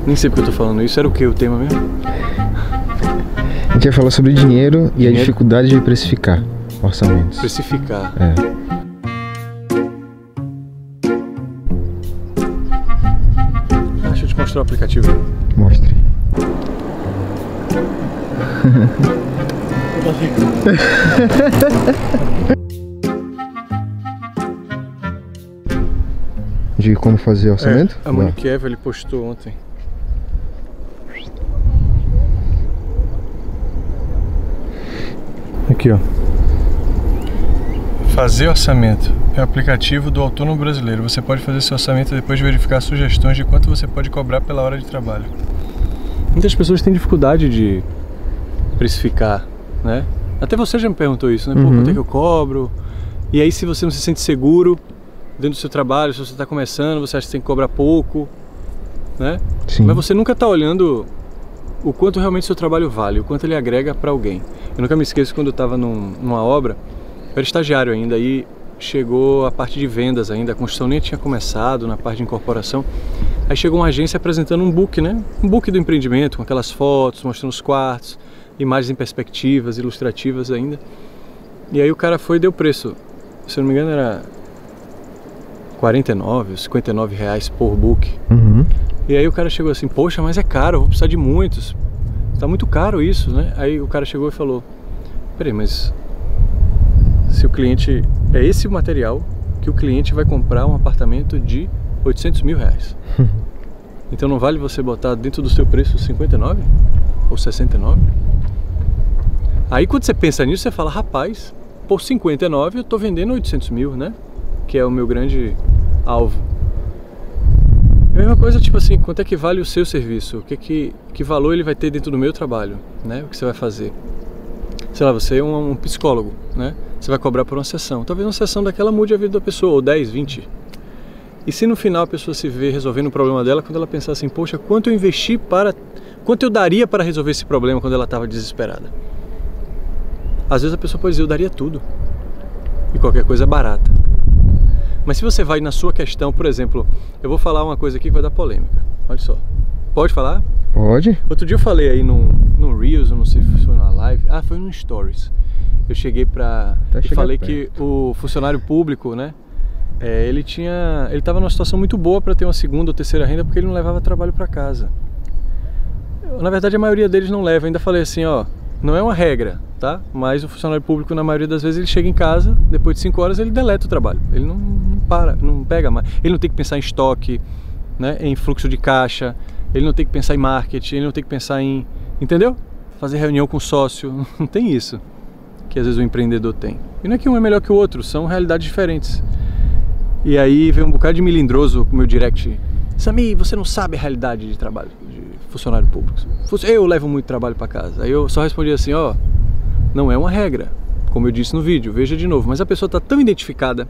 Nem sei porque eu tô falando isso. Era o que o tema mesmo? A gente ia falar sobre dinheiro e a dificuldade de precificar orçamentos. Precificar. Deixa eu te mostrar o aplicativo. Mostre. De como fazer orçamento? A Monique Eva, ele postou ontem. Aqui, ó. Fazer orçamento é o aplicativo do autônomo brasileiro. Você pode fazer seu orçamento depois de verificar sugestões de quanto você pode cobrar pela hora de trabalho. Muitas pessoas têm dificuldade de precificar, né? Até você já me perguntou isso, né? Pô, quanto é que eu cobro? E aí, se você não se sente seguro dentro do seu trabalho, se você está começando, você acha que tem que cobrar pouco, né? Sim. Mas você nunca está olhando o quanto realmente seu trabalho vale, o quanto ele agrega para alguém. Eu nunca me esqueço quando eu estava numa obra, eu era estagiário ainda, aí chegou a parte de vendas ainda, a construção nem tinha começado, na parte de incorporação. Aí chegou uma agência apresentando um book, né? Um book do empreendimento, com aquelas fotos, mostrando os quartos, imagens em perspectivas, ilustrativas ainda. E aí o cara foi e deu preço, se eu não me engano era 49, 59 reais por book. E aí o cara chegou assim, poxa, mas é caro, eu vou precisar de muitos. Tá muito caro isso, né? Aí o cara chegou e falou, peraí, mas se o cliente... É esse o material que o cliente vai comprar um apartamento de 800 mil reais. Então não vale você botar dentro do seu preço 59 ou 69? Aí quando você pensa nisso, você fala, rapaz, por 59 eu tô vendendo 800 mil, né? Que é o meu grande alvo. É a mesma coisa, tipo assim, quanto é que vale o seu serviço? Que valor ele vai ter dentro do meu trabalho, né? O que você vai fazer? Sei lá, você é um psicólogo, né? Você vai cobrar por uma sessão. Talvez uma sessão daquela mude a vida da pessoa, ou 10, 20. E se no final a pessoa se vê resolvendo o problema dela, quando ela pensar assim, poxa, quanto eu investi para... Quanto eu daria para resolver esse problema quando ela estava desesperada? Às vezes a pessoa pode dizer, eu daria tudo. E qualquer coisa é barata. Mas se você vai na sua questão, por exemplo, eu vou falar uma coisa aqui que vai dar polêmica. Olha só. Pode falar? Pode. Outro dia eu falei aí num Reels, eu não sei se foi numa live. Ah, foi num Stories. Eu cheguei e falei que o funcionário público, né? Ele estava numa situação muito boa para ter uma segunda ou terceira renda porque ele não levava trabalho para casa. Na verdade, a maioria deles não leva. Eu ainda falei assim, ó, não é uma regra, tá? Mas o funcionário público, na maioria das vezes, ele chega em casa, depois de 5 horas, ele deleta o trabalho. Ele não para, não pega mais. Ele não tem que pensar em estoque, né? Em fluxo de caixa. Ele não tem que pensar em marketing, ele não tem que pensar em... Entendeu? Fazer reunião com sócio. Não tem isso que às vezes o empreendedor tem. E não é que um é melhor que o outro, são realidades diferentes. E aí veio um bocado de melindroso com o meu direct. Samir, você não sabe a realidade de trabalho de funcionário público. Eu levo muito trabalho para casa. Aí eu só respondi assim, ó, não é uma regra, como eu disse no vídeo, veja de novo. Mas a pessoa está tão identificada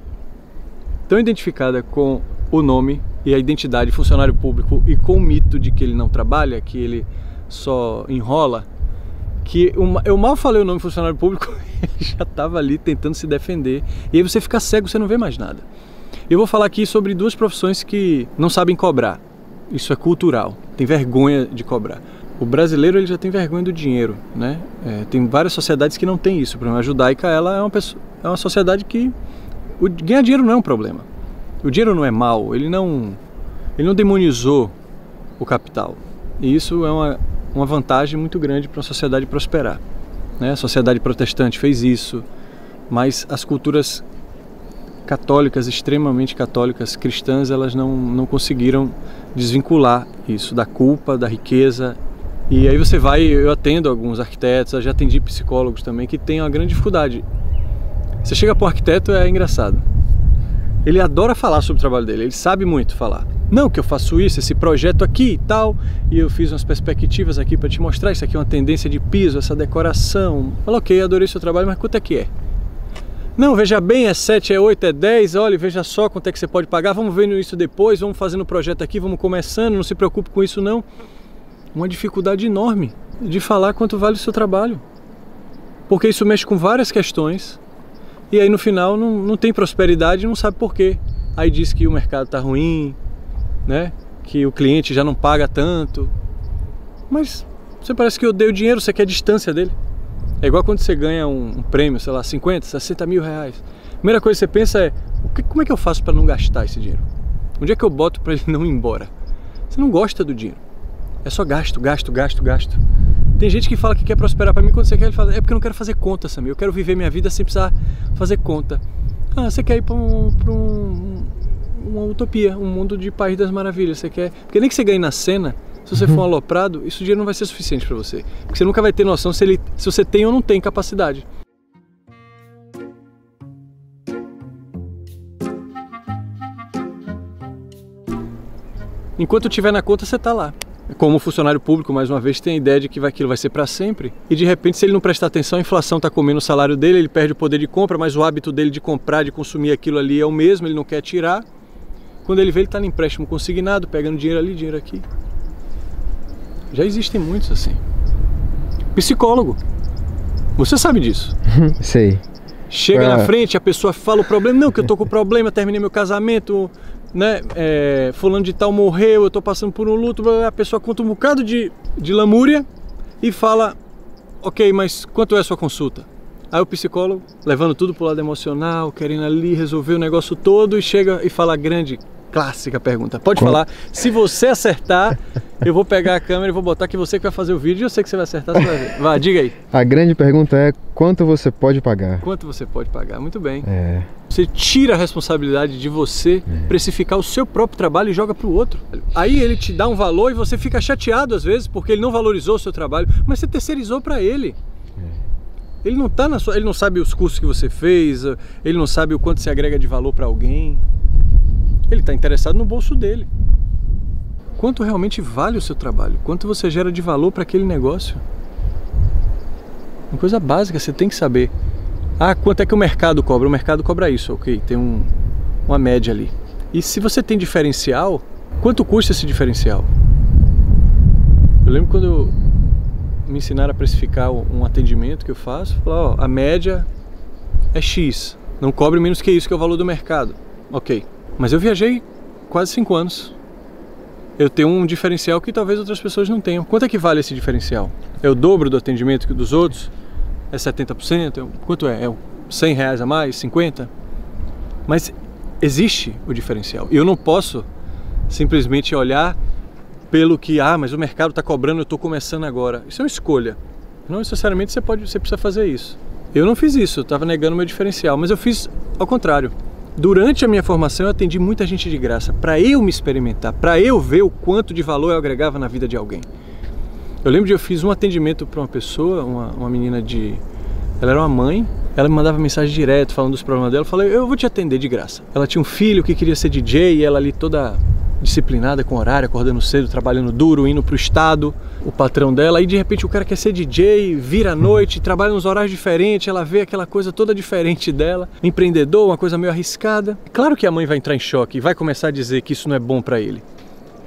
com o nome e a identidade de funcionário público e com o mito de que ele não trabalha, que ele só enrola, que eu mal falei o nome funcionário público, ele já estava ali tentando se defender. E aí você fica cego, você não vê mais nada. Eu vou falar aqui sobre duas profissões que não sabem cobrar. Isso é cultural, tem vergonha de cobrar. O brasileiro ele já tem vergonha do dinheiro, né? Tem várias sociedades que não tem isso. Por exemplo, a judaica ela é uma sociedade que ganhar dinheiro não é um problema. O dinheiro não é mal, ele não demonizou o capital. E isso é uma vantagem muito grande para a sociedade prosperar, né? A sociedade protestante fez isso, mas as culturas católicas, extremamente católicas, cristãs, elas não conseguiram desvincular isso da culpa, da riqueza. E aí você vai, eu atendo alguns arquitetos, eu já atendi psicólogos também, que têm uma grande dificuldade. Você chega para um arquiteto, é engraçado. Ele adora falar sobre o trabalho dele, ele sabe muito falar. Não, que eu faço isso, esse projeto aqui e tal, e eu fiz umas perspectivas aqui para te mostrar, isso aqui é uma tendência de piso, essa decoração. Fala, ok, adorei seu trabalho, mas quanto é que é? Não, veja bem, é 7, é 8, é 10, olha, veja só quanto é que você pode pagar, vamos vendo isso depois, vamos fazendo o projeto aqui, vamos começando, não se preocupe com isso não. Uma dificuldade enorme de falar quanto vale o seu trabalho, porque isso mexe com várias questões, e aí no final não tem prosperidade e não sabe por quê. Aí diz que o mercado está ruim, né? que o cliente já não paga tanto. Mas você parece que odeia o dinheiro, você quer distância dele. É igual quando você ganha um prêmio, sei lá, 50, 60 mil reais. A primeira coisa que você pensa é, como é que eu faço para não gastar esse dinheiro? Onde é que eu boto para ele não ir embora? Você não gosta do dinheiro. É só gasto, gasto, gasto, gasto. Tem gente que fala que quer prosperar para mim, quando você quer, ele fala, é porque eu não quero fazer conta, Samir. Eu quero viver minha vida sem precisar fazer conta. Ah, você quer ir para uma utopia, um mundo de País das Maravilhas. Você quer... Porque nem que você ganhe na cena, se você for um aloprado, isso dinheiro não vai ser suficiente para você. Porque você nunca vai ter noção se você tem ou não tem capacidade. Enquanto estiver na conta, você está lá. Como funcionário público, mais uma vez, tem a ideia de que aquilo vai ser para sempre. E de repente, se ele não prestar atenção, a inflação está comendo o salário dele, ele perde o poder de compra, mas o hábito dele de comprar, de consumir aquilo ali é o mesmo, ele não quer tirar. Quando ele vê, ele está no empréstimo consignado, pegando dinheiro ali, dinheiro aqui. Já existem muitos assim. Psicólogo. Você sabe disso. Sei. Chega na frente, a pessoa fala o problema. Não, que eu tô com problema, terminei meu casamento, né? Fulano de tal morreu, eu tô passando por um luto. A pessoa conta um bocado de lamúria e fala, ok, mas quanto é a sua consulta? Aí o psicólogo, levando tudo pro lado emocional, querendo ali resolver o negócio todo, e chega e fala a grande, clássica pergunta. Pode falar, se você acertar, eu vou pegar a câmera e vou botar que você que vai fazer o vídeo, e eu sei que você vai acertar, você vai ver. Vai, diga aí. A grande pergunta é, quanto você pode pagar? Quanto você pode pagar? Muito bem. Você tira a responsabilidade de você precificar o seu próprio trabalho e joga para o outro. Aí ele te dá um valor e você fica chateado às vezes porque ele não valorizou o seu trabalho, mas você terceirizou para ele. Ele não tá ele não sabe os cursos que você fez, ele não sabe o quanto você agrega de valor para alguém. Ele está interessado no bolso dele. Quanto realmente vale o seu trabalho? Quanto você gera de valor para aquele negócio? Uma coisa básica, você tem que saber. Ah, quanto é que o mercado cobra? O mercado cobra isso, ok, tem uma média ali. E se você tem diferencial, quanto custa esse diferencial? Eu lembro quando me ensinaram a precificar um atendimento que eu faço, falar, ó, a média é X, não cobre menos que isso, que é o valor do mercado. Ok, mas eu viajei quase 5 anos. Eu tenho um diferencial que talvez outras pessoas não tenham. Quanto é que vale esse diferencial? É o dobro do atendimento que dos outros? É 70%? Quanto é? É 100 reais a mais? 50? Mas existe o diferencial. E eu não posso simplesmente olhar pelo que, mas o mercado está cobrando, eu estou começando agora. Isso é uma escolha. Não necessariamente você precisa fazer isso. Eu não fiz isso, eu estava negando o meu diferencial, mas eu fiz ao contrário. Durante a minha formação eu atendi muita gente de graça, para eu me experimentar, para eu ver o quanto de valor eu agregava na vida de alguém. Eu lembro de eu fiz um atendimento para uma pessoa, uma menina ela era uma mãe, ela me mandava mensagem direto falando dos problemas dela, eu falei, eu vou te atender de graça. Ela tinha um filho que queria ser DJ e ela ali toda disciplinada com horário, acordando cedo, trabalhando duro, indo pro estado, o patrão dela, aí de repente o cara quer ser DJ, vira à noite, trabalha nos horários diferentes, ela vê aquela coisa toda diferente dela, empreendedor, uma coisa meio arriscada. Claro que a mãe vai entrar em choque e vai começar a dizer que isso não é bom para ele.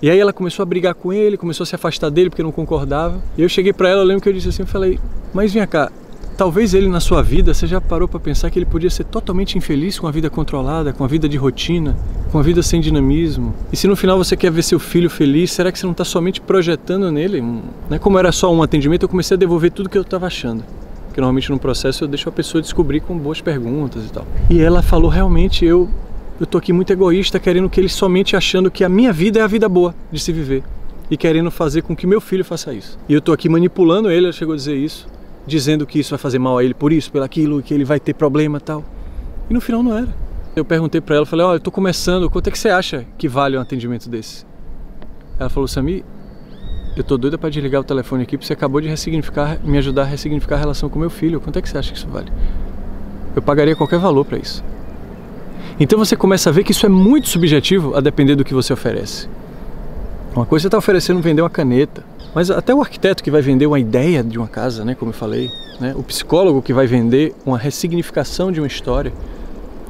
E aí ela começou a brigar com ele, começou a se afastar dele porque não concordava. E eu cheguei para ela, eu lembro que eu disse assim, eu falei, mas vem cá, talvez ele na sua vida, você já parou para pensar que ele podia ser totalmente infeliz com a vida controlada, com a vida de rotina, com a vida sem dinamismo? E se no final você quer ver seu filho feliz, será que você não está somente projetando nele? Como era só um atendimento, eu comecei a devolver tudo que eu estava achando. Porque normalmente no processo eu deixo a pessoa descobrir com boas perguntas e tal. E ela falou, realmente, eu tô aqui muito egoísta, querendo que ele somente achando que a minha vida é a vida boa de se viver. E querendo fazer com que meu filho faça isso. E eu tô aqui manipulando ele, ela chegou a dizer isso, dizendo que isso vai fazer mal a ele por isso, pelo aquilo, que ele vai ter problema e tal. E no final não era. Eu perguntei pra ela, falei, eu tô começando, quanto é que você acha que vale um atendimento desse? Ela falou, Samir, eu tô doida pra desligar o telefone aqui, porque você acabou de me ajudar a ressignificar a relação com meu filho. Quanto é que você acha que isso vale? Eu pagaria qualquer valor pra isso. Então você começa a ver que isso é muito subjetivo a depender do que você oferece. Uma coisa você está oferecendo vender uma caneta, mas até o arquiteto que vai vender uma ideia de uma casa, como eu falei, o psicólogo que vai vender uma ressignificação de uma história,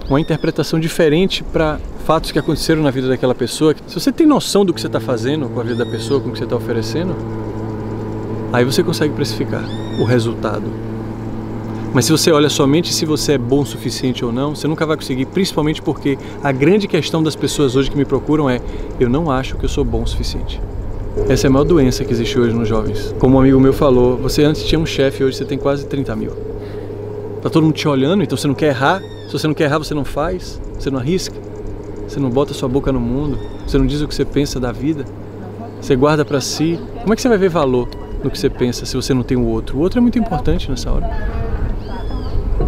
uma interpretação diferente para fatos que aconteceram na vida daquela pessoa. Se você tem noção do que você está fazendo com a vida da pessoa, com o que você está oferecendo, aí você consegue precificar o resultado. Mas se você olha somente se você é bom o suficiente ou não, você nunca vai conseguir, principalmente porque a grande questão das pessoas hoje que me procuram é: eu não acho que eu sou bom o suficiente. Essa é a maior doença que existe hoje nos jovens. Como um amigo meu falou, você antes tinha um chefe, hoje você tem quase 30 mil. Tá todo mundo te olhando, então você não quer errar. Se você não quer errar, você não faz, você não arrisca, você não bota sua boca no mundo, você não diz o que você pensa da vida, você guarda pra si. Como é que você vai ver valor no que você pensa se você não tem o outro? O outro é muito importante nessa hora.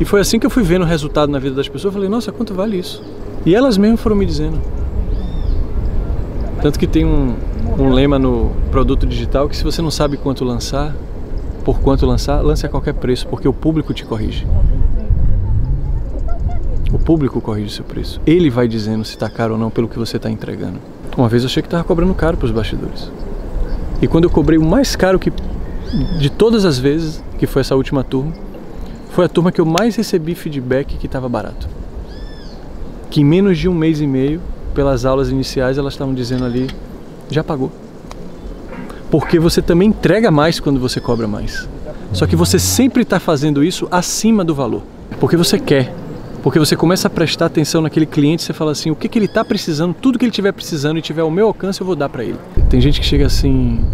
E foi assim que eu fui vendo o resultado na vida das pessoas. Eu falei: nossa, quanto vale isso? E elas mesmas foram me dizendo. Tanto que tem um lema no produto digital que se você não sabe quanto lançar, por quanto lançar, lance a qualquer preço, porque o público te corrige. O público corrige o seu preço. Ele vai dizendo se está caro ou não pelo que você está entregando. Uma vez eu achei que estava cobrando caro para os bastidores. E quando eu cobrei o mais caro de todas as vezes, que foi essa última turma, foi a turma que eu mais recebi feedback que estava barato. Que em menos de um mês e meio, pelas aulas iniciais, elas estavam dizendo ali: já pagou. Porque você também entrega mais quando você cobra mais. Só que você sempre está fazendo isso acima do valor. Porque você quer. Porque você começa a prestar atenção naquele cliente, você fala assim: o que ele está precisando, tudo que ele estiver precisando e tiver ao meu alcance, eu vou dar para ele. Tem gente que chega assim: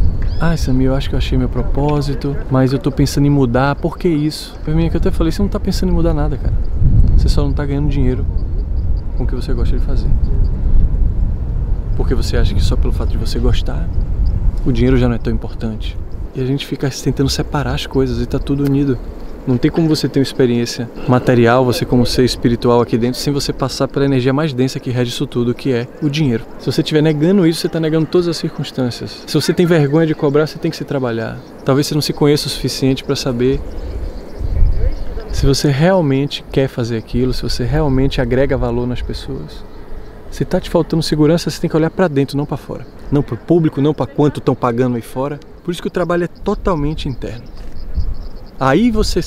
ah, Samir, eu acho que eu achei meu propósito, mas eu tô pensando em mudar, por que isso? Pra mim, que eu até falei: você não tá pensando em mudar nada, cara. Você só não tá ganhando dinheiro com o que você gosta de fazer. Porque você acha que só pelo fato de você gostar, o dinheiro já não é tão importante. E a gente fica tentando separar as coisas e tá tudo unido. Não tem como você ter uma experiência material, você como ser espiritual aqui dentro, sem você passar pela energia mais densa que rege isso tudo, que é o dinheiro. Se você estiver negando isso, você está negando todas as circunstâncias. Se você tem vergonha de cobrar, você tem que se trabalhar. Talvez você não se conheça o suficiente para saber se você realmente quer fazer aquilo, se você realmente agrega valor nas pessoas. Se está te faltando segurança, você tem que olhar para dentro, não para fora. Não para o público, não para quanto estão pagando aí fora. Por isso que o trabalho é totalmente interno. Aí você,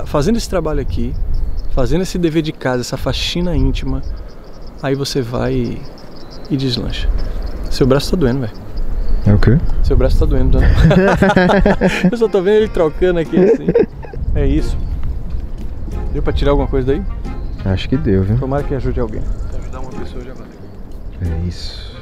fazendo esse trabalho aqui, fazendo esse dever de casa, essa faxina íntima, aí você vai e deslancha. Seu braço tá doendo, velho. É o quê? Seu braço tá doendo, né? Eu só tô vendo ele trocando aqui assim. É isso. Deu pra tirar alguma coisa daí? Acho que deu, viu? Tomara que ajude alguém. Se ajudar uma pessoa já valeu. É isso.